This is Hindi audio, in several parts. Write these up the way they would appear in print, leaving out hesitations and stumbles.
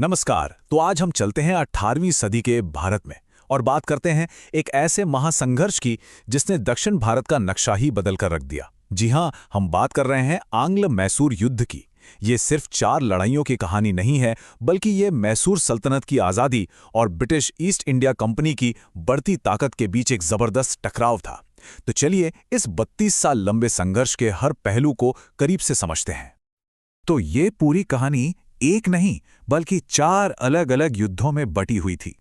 नमस्कार। तो आज हम चलते हैं 18वीं सदी के भारत में और बात करते हैं एक ऐसे महासंघर्ष की जिसने दक्षिण भारत का नक्शा ही बदल कर रख दिया। जी हाँ, हम बात कर रहे हैं आंग्ल मैसूर युद्ध की। ये सिर्फ 4 लड़ाइयों की कहानी नहीं है, बल्कि ये मैसूर सल्तनत की आज़ादी और ब्रिटिश ईस्ट इंडिया कंपनी की बढ़ती ताकत के बीच एक जबरदस्त टकराव था। तो चलिए इस 32 साल लंबे संघर्ष के हर पहलू को करीब से समझते हैं। तो ये पूरी कहानी एक नहीं बल्कि 4 अलग-अलग युद्धों में बटी हुई थी।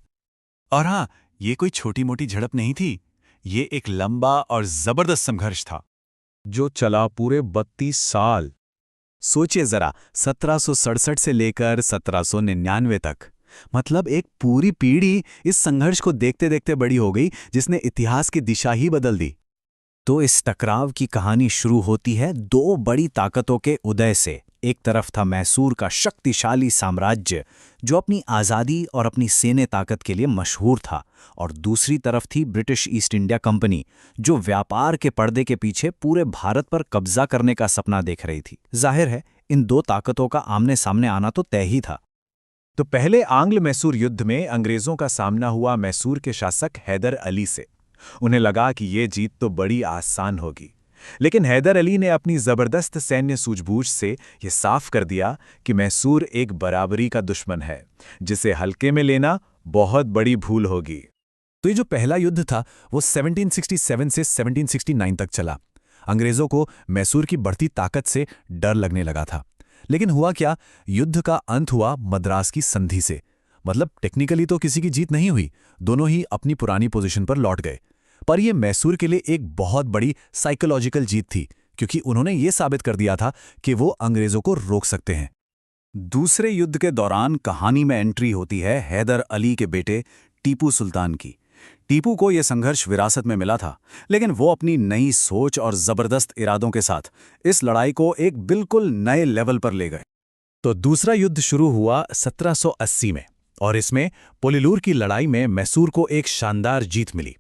और हाँ, ये कोई छोटी मोटी झड़प नहीं थी। ये एक लंबा और जबरदस्त संघर्ष था जो चला पूरे 32 साल। सोचिए जरा, 1767 से लेकर 1799 तक, मतलब एक पूरी पीढ़ी इस संघर्ष को देखते देखते बड़ी हो गई, जिसने इतिहास की दिशा ही बदल दी। तो इस टकराव की कहानी शुरू होती है 2 बड़ी ताकतों के उदय से। एक तरफ था मैसूर का शक्तिशाली साम्राज्य जो अपनी आज़ादी और अपनी सैन्य ताकत के लिए मशहूर था, और दूसरी तरफ थी ब्रिटिश ईस्ट इंडिया कंपनी जो व्यापार के पर्दे के पीछे पूरे भारत पर कब्जा करने का सपना देख रही थी। जाहिर है, इन 2 ताकतों का आमने सामने आना तो तय ही था। तो पहले आंग्ल मैसूर युद्ध में अंग्रेजों का सामना हुआ मैसूर के शासक हैदर अली से। उन्हें लगा कि ये जीत तो बड़ी आसान होगी, लेकिन हैदर अली ने अपनी जबरदस्त सैन्य सूझबूझ से ये साफ कर दिया कि मैसूर एक बराबरी का दुश्मन है, जिसे हल्के में लेना बहुत बड़ी भूल होगी। तो ये जो पहला युद्ध था वो 1767 से 1769 तक चला। अंग्रेजों को मैसूर की बढ़ती ताकत से डर लगने लगा था। लेकिन हुआ क्या, युद्ध का अंत हुआ मद्रास की संधि से। मतलब टेक्निकली तो किसी की जीत नहीं हुई, दोनों ही अपनी पुरानी पोजीशन पर लौट गए। पर यह मैसूर के लिए एक बहुत बड़ी साइकोलॉजिकल जीत थी, क्योंकि उन्होंने ये साबित कर दिया था कि वो अंग्रेजों को रोक सकते हैं। दूसरे युद्ध के दौरान कहानी में एंट्री होती है हैदर अली के बेटे टीपू सुल्तान की। टीपू को यह संघर्ष विरासत में मिला था, लेकिन वो अपनी नई सोच और जबरदस्त इरादों के साथ इस लड़ाई को एक बिल्कुल नए लेवल पर ले गए। तो दूसरा युद्ध शुरू हुआ 1780 में, और इसमें पोलिलूर की लड़ाई में मैसूर को एक शानदार जीत मिली।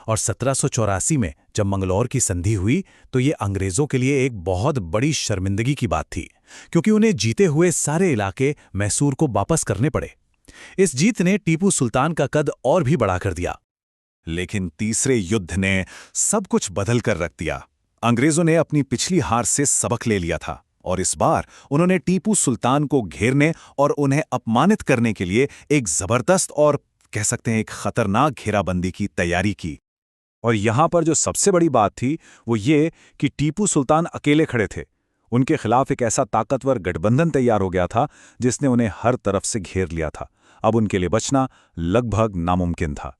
और 1784 में जब मंगलौर की संधि हुई तो ये अंग्रेजों के लिए एक बहुत बड़ी शर्मिंदगी की बात थी, क्योंकि उन्हें जीते हुए सारे इलाके मैसूर को वापस करने पड़े। इस जीत ने टीपू सुल्तान का कद और भी बढ़ा कर दिया। लेकिन तीसरे युद्ध ने सब कुछ बदल कर रख दिया। अंग्रेजों ने अपनी पिछली हार से सबक ले लिया था, और इस बार उन्होंने टीपू सुल्तान को घेरने और उन्हें अपमानित करने के लिए एक जबरदस्त और कह सकते हैं एक खतरनाक घेराबंदी की तैयारी की। और यहां पर जो सबसे बड़ी बात थी वो ये कि टीपू सुल्तान अकेले खड़े थे। उनके खिलाफ एक ऐसा ताकतवर गठबंधन तैयार हो गया था जिसने उन्हें हर तरफ से घेर लिया था। अब उनके लिए बचना लगभग नामुमकिन था।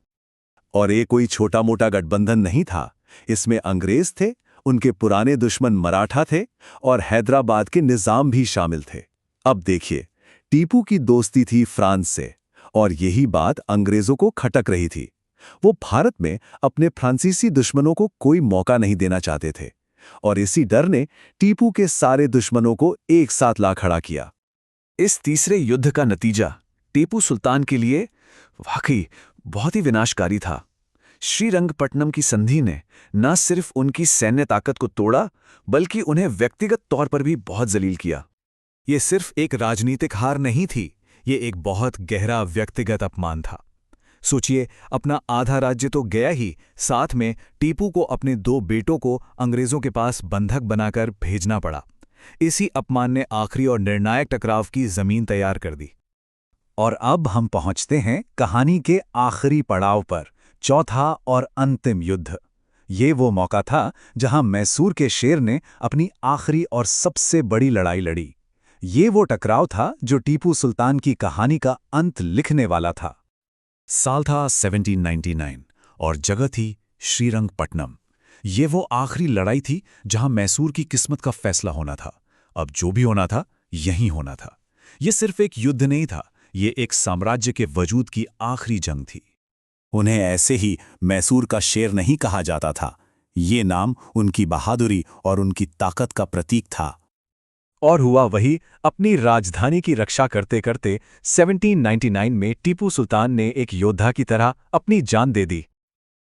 और ये कोई छोटा मोटा गठबंधन नहीं था। इसमें अंग्रेज थे, उनके पुराने दुश्मन मराठा थे, और हैदराबाद के निजाम भी शामिल थे। अब देखिए, टीपू की दोस्ती थी फ्रांस से, और यही बात अंग्रेजों को खटक रही थी। वो भारत में अपने फ्रांसीसी दुश्मनों को कोई मौका नहीं देना चाहते थे, और इसी डर ने टीपू के सारे दुश्मनों को एक साथ ला खड़ा किया। इस तीसरे युद्ध का नतीजा टीपू सुल्तान के लिए वाकई बहुत ही विनाशकारी था। श्रीरंगपट्टनम की संधि ने न सिर्फ उनकी सैन्य ताकत को तोड़ा, बल्कि उन्हें व्यक्तिगत तौर पर भी बहुत जलील किया। ये सिर्फ एक राजनीतिक हार नहीं थी, ये एक बहुत गहरा व्यक्तिगत अपमान था। सोचिए, अपना आधा राज्य तो गया ही, साथ में टीपू को अपने 2 बेटों को अंग्रेजों के पास बंधक बनाकर भेजना पड़ा। इसी अपमान ने आखिरी और निर्णायक टकराव की जमीन तैयार कर दी। और अब हम पहुंचते हैं कहानी के आखिरी पड़ाव पर, चौथा और अंतिम युद्ध। ये वो मौका था जहां मैसूर के शेर ने अपनी आखिरी और सबसे बड़ी लड़ाई लड़ी। ये वो टकराव था जो टीपू सुल्तान की कहानी का अंत लिखने वाला था। साल था 1799 और जगह थी श्रीरंगपट्टनम। ये वो आखिरी लड़ाई थी जहां मैसूर की किस्मत का फैसला होना था। अब जो भी होना था यहीं होना था। ये सिर्फ एक युद्ध नहीं था, ये एक साम्राज्य के वजूद की आखिरी जंग थी। उन्हें ऐसे ही मैसूर का शेर नहीं कहा जाता था। ये नाम उनकी बहादुरी और उनकी ताकत का प्रतीक था। और हुआ वही, अपनी राजधानी की रक्षा करते करते 1799 में टीपू सुल्तान ने एक योद्धा की तरह अपनी जान दे दी।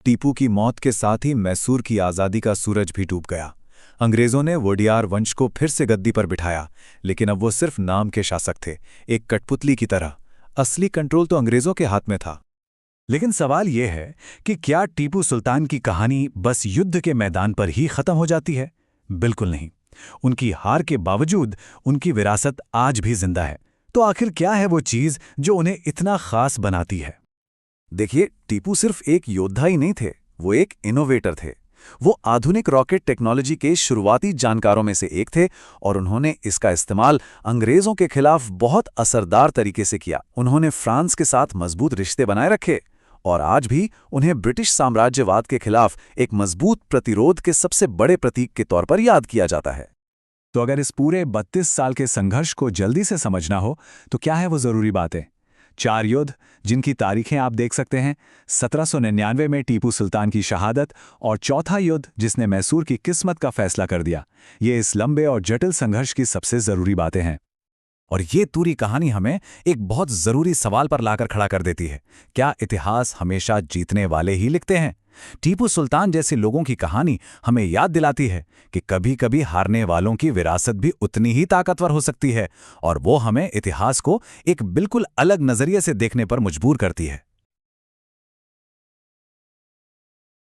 टीपू की मौत के साथ ही मैसूर की आज़ादी का सूरज भी डूब गया। अंग्रेजों ने वोडियार वंश को फिर से गद्दी पर बिठाया, लेकिन अब वो सिर्फ नाम के शासक थे, एक कठपुतली की तरह, असली कंट्रोल तो अंग्रेजों के हाथ में था। लेकिन सवाल यह है कि क्या टीपू सुल्तान की कहानी बस युद्ध के मैदान पर ही खत्म हो जाती है? बिल्कुल नहीं। उनकी हार के बावजूद उनकी विरासत आज भी जिंदा है। तो आखिर क्या है वो चीज जो उन्हें इतना खास बनाती है? देखिए, टीपू सिर्फ एक योद्धा ही नहीं थे, वो एक इनोवेटर थे। वो आधुनिक रॉकेट टेक्नोलॉजी के शुरुआती जानकारों में से एक थे और उन्होंने इसका इस्तेमाल अंग्रेजों के खिलाफ बहुत असरदार तरीके से किया। उन्होंने फ्रांस के साथ मजबूत रिश्ते बनाए रखे और आज भी उन्हें ब्रिटिश साम्राज्यवाद के खिलाफ एक मजबूत प्रतिरोध के सबसे बड़े प्रतीक के तौर पर याद किया जाता है। तो अगर इस पूरे 32 साल के संघर्ष को जल्दी से समझना हो तो क्या है वो जरूरी बातें? 4 युद्ध जिनकी तारीखें आप देख सकते हैं। 1799 में टीपू सुल्तान की शहादत और चौथा युद्ध जिसने मैसूर की किस्मत का फैसला कर दिया। ये इस लंबे और जटिल संघर्ष की सबसे जरूरी बातें हैं। और ये पूरी कहानी हमें एक बहुत जरूरी सवाल पर लाकर खड़ा कर देती है। क्या इतिहास हमेशा जीतने वाले ही लिखते हैं? टीपू सुल्तान जैसे लोगों की कहानी हमें याद दिलाती है कि कभी-कभी हारने वालों की विरासत भी उतनी ही ताकतवर हो सकती है और वो हमें इतिहास को एक बिल्कुल अलग नजरिए से देखने पर मजबूर करती है।